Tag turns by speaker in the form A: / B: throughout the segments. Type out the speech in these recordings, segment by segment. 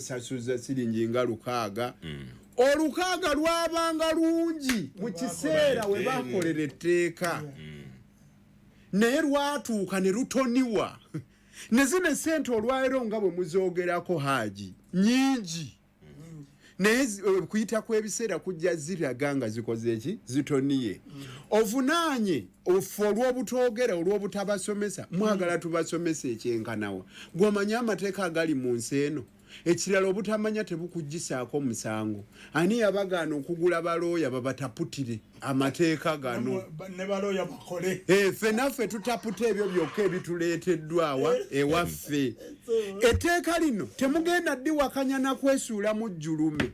A: sasuza siringi nga lukaaga olukaaga lwabanga lungi mu kiseera we bakolera etteeka naye lwatuuka ne lutoniwa ne zino sente olwaliro nga bwe muzoogerako Haji nyingi naye kuyita kw'ebiseera kujja ziraga nga zikoze eki zitoniye ovunaanye ofu olw'obutoogera olw'obutabasomesa mwagala tubasomesa ekyenkanawa gw'omanya amateeka agali mu nsi eno ekirala obutamanya tebukugisaako musango ani yabagaana okugula balooya babataputire amateeka gano
B: ne balooya bakole
A: ffenaffe tutaputa ebyo byokka ebituleeteddwawa ewaffe etteeka lino temugenda ddiwakanya na kwesuula mu jjulume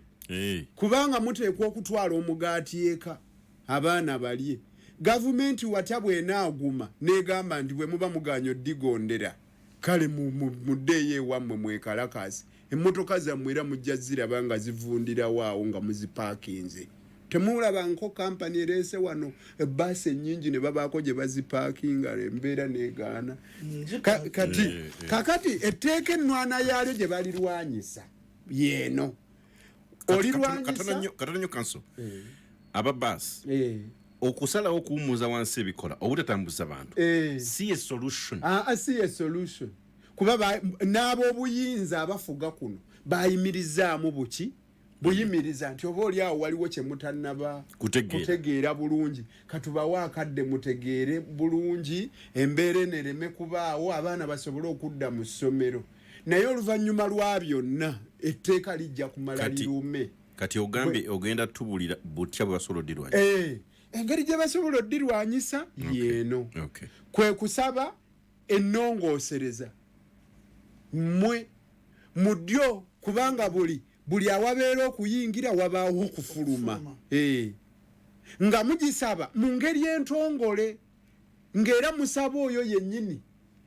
A: kubanga muteekwa okutwala omugaati eka abaana balye gavumenti watya bw'enaaguma n'egamba nti bwe muba muganya oddigondera kale muddeeyo ewammwe mwekalakasi emmotoka zammwe era mujja ziraba nga zivundirawo awo nga muzipaakinze temulaba nko kampani ereese wano ebbaasi ennyingi ne babaako gye bazipaakinga embeera negaana kakati etteeka ennwana yaalyo gye balirwanyisa yeeno olirwanyisa
C: katono nnyo kanso ababaasi okusalawo okuwummuza wansi ebikola obutatambuza bantu si a solution
A: si a solution kuba n'ab'obuyinza abafuga kuno bayimirizaamu buki buyimiriza nti oba oli awo waliwo kye mutannaba kutegeera bulungi katubawo akadde mutegeere bulungi embeera enereme kubaawo abaana basobole okudda mu ssomero naye oluvannyuma lwa byonna etteeka lijja kumala lirume
C: kati ogambye ogenda tubulira butya bwe basobola oddirwanyisa
A: engeri gye basobola oddirwanyisa yeeno kwe kusaba ennongoosereza mmwe mudyo kubanga buli awabeera okuyingira wabaawo okufuluma nga mugisaba mu ngeri entongole ng'era musaba oyo yennyini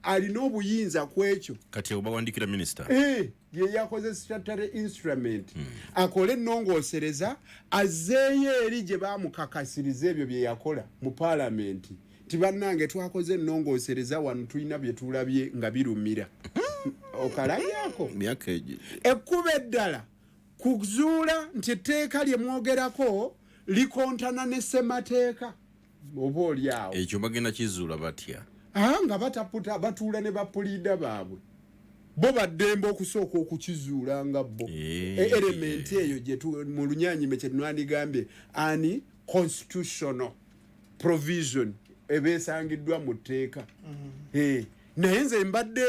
A: alina obuyinza ku ekyo
C: kati obawandikira minisita
A: ye yakoze statutory instrument akole ennongoosereza azzeeyo eri gye baamukakasiriza ebyo bye yakola mu paalamenti tibannange twakoze ennongoosereza wano tulina bye tulabye nga birumira okalabyako ekkuba eddala kuzuula nti etteeka lye mwogerako likontana ne ssemateeka oba oli awo
C: ekyo bagenda kizuula batya
A: nga bataputa batuula ne bapuliida baabwe bo baddembe okusooka okukizuula nga bo elementi eyo gye mu lunyaanyime kye nwandigambye ani constitutional provision ebeesangiddwa mu tteeka naye nze mbadde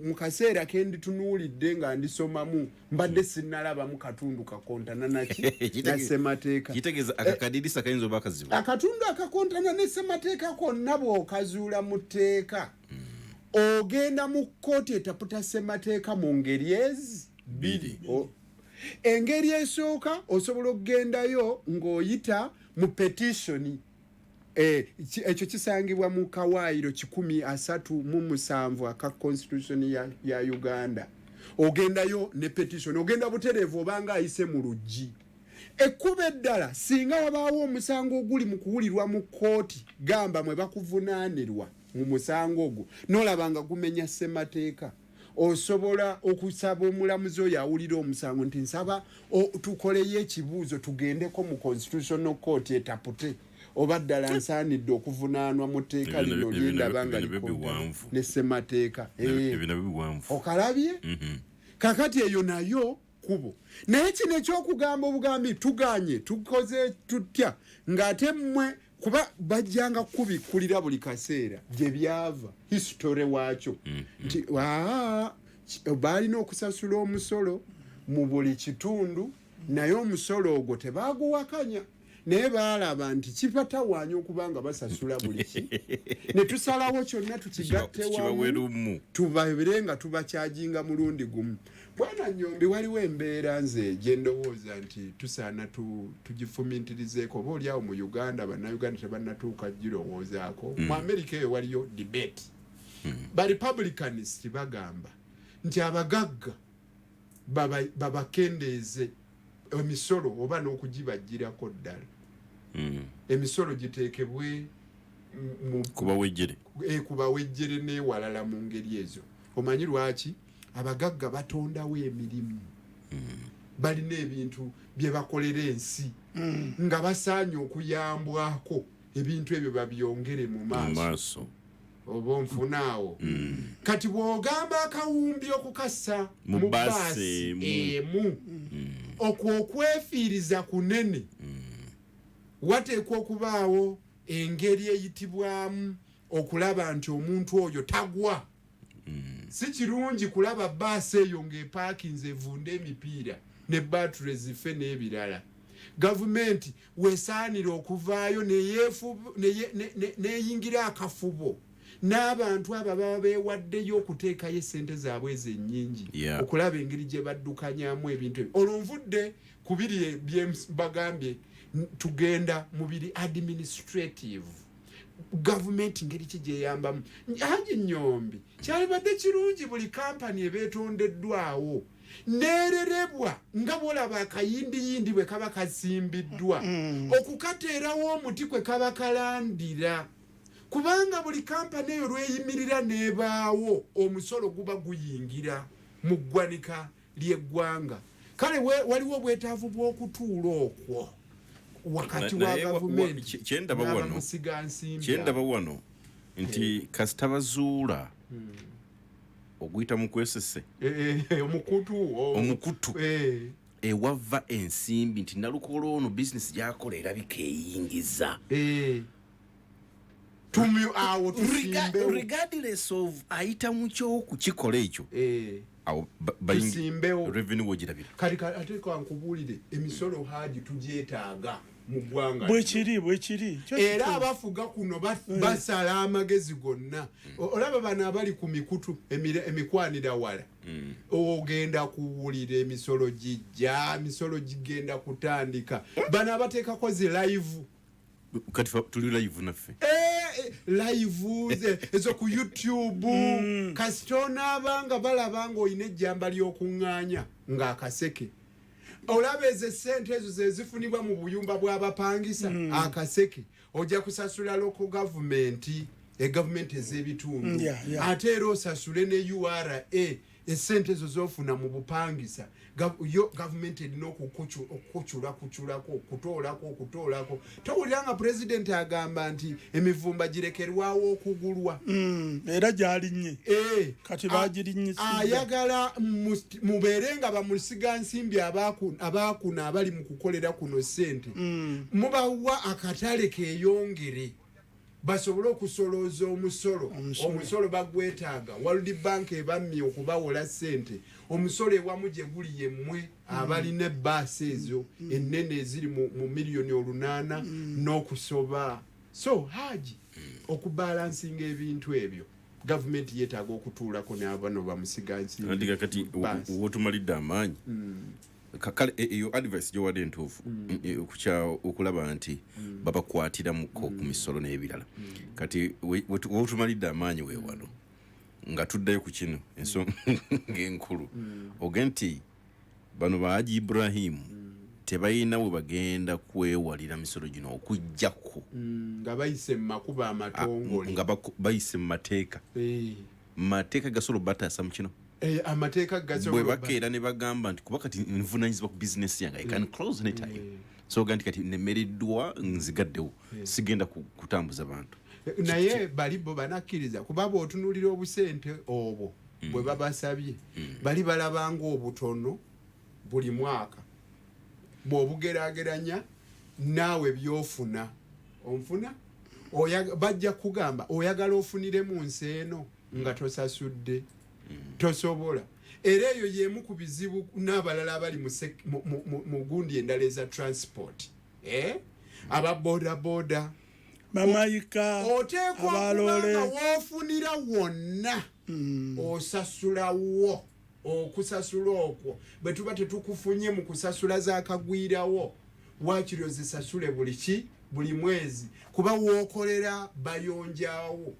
A: mu kaseera ke nditunuulidde nga ndisomamu mbadde sinnalabamu katundu kakontana naki na ssemateeka
C: kitegeeza akakadirisa kayinza oba akazibu
A: akatundu akakontana ne ssemateeka konna bw'okazuula mu tteeka ogenda mu kkooti etaputa ssemateeka mu ngeri ezi bbiri engeri esooka osobola okugendayo ng'oyita mu petitioni ekyo kisangibwa mu kawaayiro 137 aka constitution ya Uganda ogendayo ne petition ogenda butereevu obanga ayise mu luggi ekkuba eddala singa wabaawo omusango oguli mu kuwulirwa mu kkooti gamba mwe bakuvunaanirwa mu musango ogwo n'olabanga gumenya ssemateeka osobola okusaba omulamuzi oyo awulira omusango nti nsaba tukoleyo ekibuuzo tugendeko mu constitutional court etapute oba ddala nsaanidde okuvunaanwa mu tteeka lino lyendaba nga likontana ne ssemateeka okalabye kakati eyo nayo kubo naye kino ekyokugamba obugambi tuganye tukoze tutya ng'ate mmwe kuba bajjanga kubikkulira buli kaseera gye byava history waakyo nti baalina okusasula omusolo mu buli kitundu naye omusolo ogwo tebaaguwakanya naye baalaba nti kipatawaanya okuba nga basasula buli ki ne tusalawo kyonna tukigatte wamu tubabire nga tubakyajinga mulundi gumu bwana Nyombi waliwo embeera nze gye ndowooza nti tusaana tugifumintirizeeko oba oliawo mu Uganda bannayuganda tebannatuuka girowoozaako mu Amerika eyo waliyo debate ba Republicans bagamba nti abagagga babakendeeze emisolo oba n'okugibajjirako ddala emisolo giteekebwe kubawejjere n'ewalala mu ngeri ezo omanyi lwaki abagagga batondawo emirimu balina ebintu bye bakolera ensi nga basaanye okuyambwako ebintu ebyo babyongere mu maaso oba nfunaawo kati bw'ogamba akawumbi okukassa mu baasi emu okwefiiriza kunene wateekwa okubaawo engeri eyitibwamu okulaba nti omuntu oyo tagwa si kirungi kulaba baasi eyo ng'epaakinze evunda emipiira ne battery zife n'ebirala gavumenti weesaanira okuvaayo neyingira akafubo n'abantu abo baba beewaddeyo okuteekayo essente zaabwe ezo ennyingi okulaba engeri gye baddukanyamu ebintu ebyo olwo nvudde ku biri bye bagambye tugenda mu biri administrative gavumenti ngeri ki gyeyambamu Haji Nyombi kyalibadde kirungi buli kampani ebeetondeddwawo neererebwa nga bwolaba akayindiyindi bwe kaba kasimbiddwa okukateerawo omuti kwe kaba kalandira kubanga buli kampani eyo lweyimirira n'ebaawo omusolo guba guyingira mu ggwanika ly'eggwanga kale waliwo obwetaavu bw'okutuula okwo wakati wa gavumenti
C: kyendaba wano nti kasita bazuula oguyita mu kwesese omukutu ewava ensimbi nti Nalukoola ono bizinesi gyakola erabika eyingiza regardless of ayita mu kyokukikola ekyo revenue wogirabira
A: kati ate kankubuulire emisolo Haji tugyetaaga mu ggwanga
B: bwekiri
A: era abafuga kuno basala amagezi gonna olaba bano abali ku mikutu emikwanira wala ogenda kuwulira emisolo gigenda kutandika bano abateekako zi live
C: kati tuli live naffe
A: live ezo ku YouTube kasitona abanga balabanga oyina ejjamba ly'okuŋŋaanya ng'akaseke olaba ezo sente ezo zezifunibwa mu buyumba bw'abapangisa akaseke ojja kusasula local government gavumenti ez'ebitundu ate era osasule ne URA esente ezo zofuna mu bupangisa gavumenti erina okukuculako okutoolako towulira nga pulezidenti agamba nti emivumba girekerwawo okugulwa
B: era gyalinnye kati bagirinyisa
A: ayagala mubeere nga bamusiga nsimbi abaakuna abali mu kukolera kuno sente mubawa akatale keeyongere basobole okusolooza omusolo bagwetaaga World Bank ebammye okubawola sente omusolo ewamu gye guli yemmwe abalina ebbaasi ezo ennene eziri mu miliyoni 800 n'okusoba so Haji okubalansinga ebintu ebyo gavumenti yeetaaga okutuulako n'abano bamusiga nsimbi
C: kati wotumalidde amaanyi kale eyo advice gyowadde entuufu okulaba nti babakwatiramuko ku misolo n'ebirala kati wotumalidde amaanyi weewano nga tuddayo ku kino ensonga enkulu oge nti bano ba Haji Ibrahim tebalina we bagenda kwewalira misolo gino okujjako
A: nga bayise mu makuba amatongole
C: nga bayise mu mateeka mateeka gasobola bataasa mu kino
A: amateeka gasobola
C: bwe bakeera ne bagamba nti kuba kati nvunaanyizibwa ku bizinesi yange I can close anytime so ganti kati nemereddwa nzigaddewo sigenda kutambuza bantu
A: naye bali bo banakkiriza kuba bw'otunuulira obusente obwo bwe babasabye bali balabanga obutono buli mwaka bw'obugeraageranya naawe byofuna onfuna bajja kugamba oyagala ofunire mu nsi eno nga tosasudde tosobola era eyo yemu ku bizibu n'abalala abali mu gundi endala eza transport aba boda
B: mamayika
A: oteekwa kubanga woofunira wonna osasulawo okusasula okwo bwe tuba tetukufunye mu kusasula zaakagwirawo waakiri ozisasule buli mwezi kuba wookolera bayonjaawo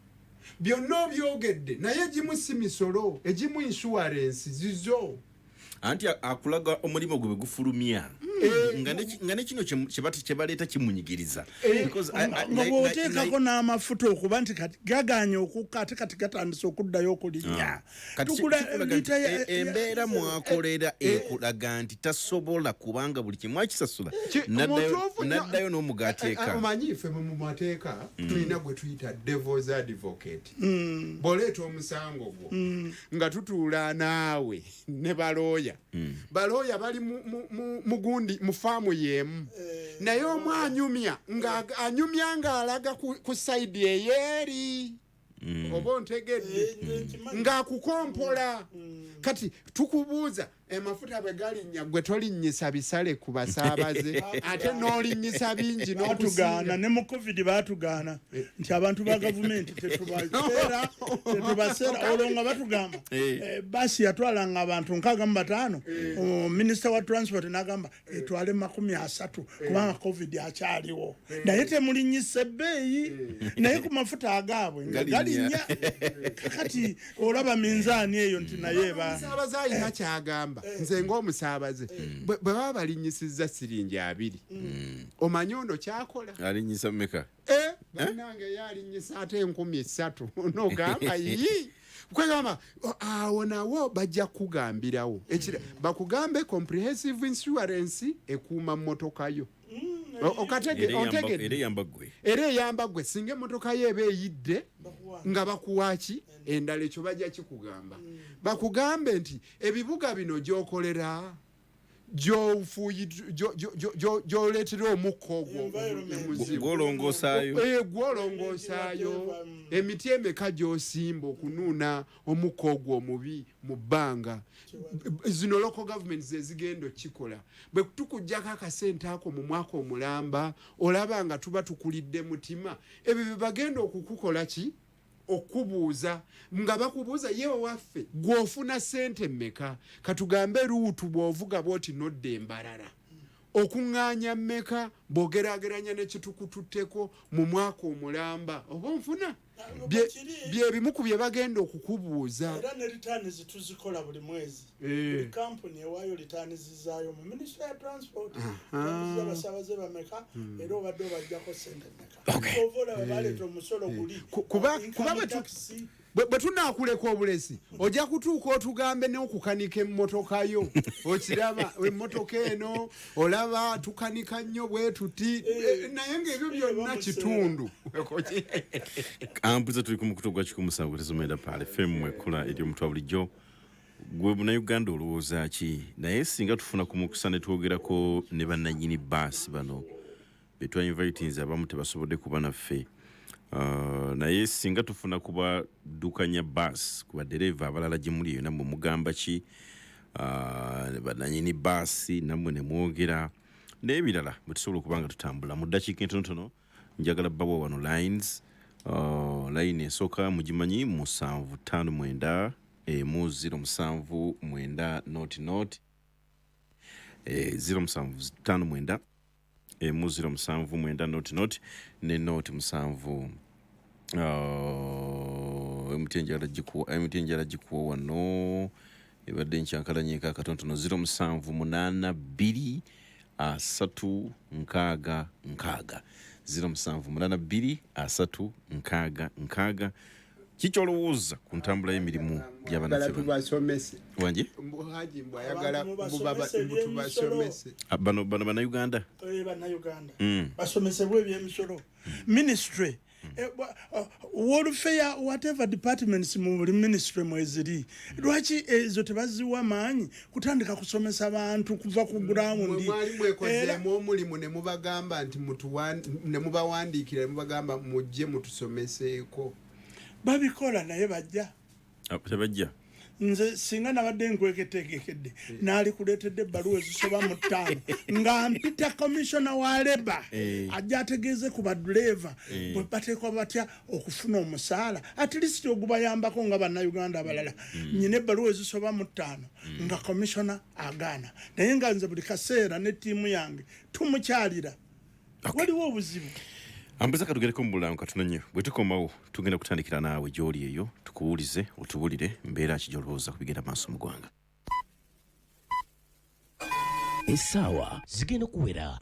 A: byonna obyogedde naye egimu si misolo egimu insurance zizo
C: anti akulaga omulimu gwe gufulumya nga ne kino kye baleeta kimunyigiriza
B: nga bw'oteekako n'amafuta okuba nti gaganye okukka ate kati gatandise okuddayo okulinnya
C: embeera mwakolera ekulaga nti tasobola kubanga buli kimu akisasula n'addayo n'omugateeka
A: omanyi ffe mu mateeka tulina gwe tuyita devil's advocate bw'oleeta omusango gwo nga tutuula naawe ne balooya bali mu faamu y'emu naye omu anyumya ng'alaga ku sayidi eyeeri oba ontegedde ng'akukompola kati tukubuuza amafuta bwe galinnya gwe tolinnyisa bisale ku basaabaze ate n'olinnyisa bingi
B: n'otugaana ne mu covid baatugaana nti abantu ba gavumenti tetubaseera olwo nga batugamba basi yatwalanga abantu 65 minisita wa transport n'agamba etwale 30 kubanga covid akyaliwo naye temulinnyisa ebbeeyi naye ku mafuta agaabwe nga galinnya kakati olaba minzaani eyo nti naye
A: musaabaze alina kyagamba nze ng'omusaabaze bwe baba balinnyisizza siringi 2 omanyi ono kyakola
C: alinnyisa mmeka
A: bannange ye alinnyisa ate 3,000 n'ogamba yii kwegamba awo nawo bajja kugambirawo bakugambe comprehensive insurance ekuuma mmotoka yo era eyamba gwe singa emmotoka yo eba eyidde nga bakuwaki endala ekyo bajja kikugamba bakugambe nti ebibuga bino gy'okolera gy'oleetera omukka ogwo gwolongosaayo emiti emeka gy'osimba okunuuna omukka ogwo omubi mu bbanga zino local government zezigenda okikola bwe tukujjako akasente ako mu mwaka omulamba olaba nga tuba tukulidde mutima ebyo bye bagenda okukukola ki okubuuza nga bakubuuza yewe waffe gw'ofuna sente mmeka katugambe ruutu bw'ovuga bw'oti nodde embalala okuŋŋaanya mmeka bw'ogeraageranya ne kitukututteko mu mwaka omulamba oba nfuna bye bimu ku bye bagenda okukubuuza
B: era ne returns tuzikola buli mwezi buli kampuni ewaayo returns zizaayo mu ministry ya transport abasaabaze bameka era obadde obajjako sente mmeka ovola baleeta omusolo guli
A: kuba bwe tunaakuleka obulesi ojja kutuuka otugambe n'okukanika emmotoka yo okiraba emmotoka eno olaba tukanika nnyo bwe tuti naye ng'ebyo byonna kitundu
C: ampuza tuli ku mukutu gwa 17 tezomera pale femu ekula eri omutwa bulijjo gwe munnayuganda olowooza ki naye singa tufuna ku mukisa ne twogerako ne bannannyini baasi bano be twainvitinze abamu tebasobodde kuba naffe naye singa tufuna kubaddukanya baasi ku badereva abalala gye muli eyo nammwe mugamba ki bannannyini baasi nammwe ne mwogera n'ebirala bwe tusobola okuba nga tutambula mu ddakiika entonotono njagala bbawa wano lines line esooka mugimanyi 759 079 not 0759 079 not ne not 7 emitenjala gikuwa wano ebadde nkyankalanyeka akatonotono 0782 3 6 0782 3 6 kikyolowooza ku ntambula y'emirimu
A: by'abanaffe
C: wanje bano bannayuganda
B: basomesebwa ebyemisolo ministry welfare whatever departments mu buli ministry mweziri lwaki ezo tebaziwa maanyi kutandika kusomesa abantu kuva ku ground
A: mwali mwekozeemu omulimu ne mubagamba nti ne mubawandiikira ne mubagamba mujje mutusomeseeko babikola naye bajja
C: tebajja
B: nze singa nabadde nkweketegekedde naali kuleetedde ebbaluwa ezisoba mu 5 nga mpita commissioner wa leba ajja ategeeze ku baduleva bwe bateekwa batya okufuna omusaala at least ogubayambako nga bannayuganda abalala nyina ebbaluwa ezisoba mu 5 nga commissioner agaana naye nga nze buli kaseera ne ttiimu yange tumukyalira waliwo obuzibu
C: ambuza katugereko mu bulamu katono nnyo bwe tukomawo tugenda kutandikira naawe gy'oli eyo tukuwulize otubulire mbeera ki gy'olowooza ku bigenda maaso mu ggwanga
D: essaawa zigenda kuwera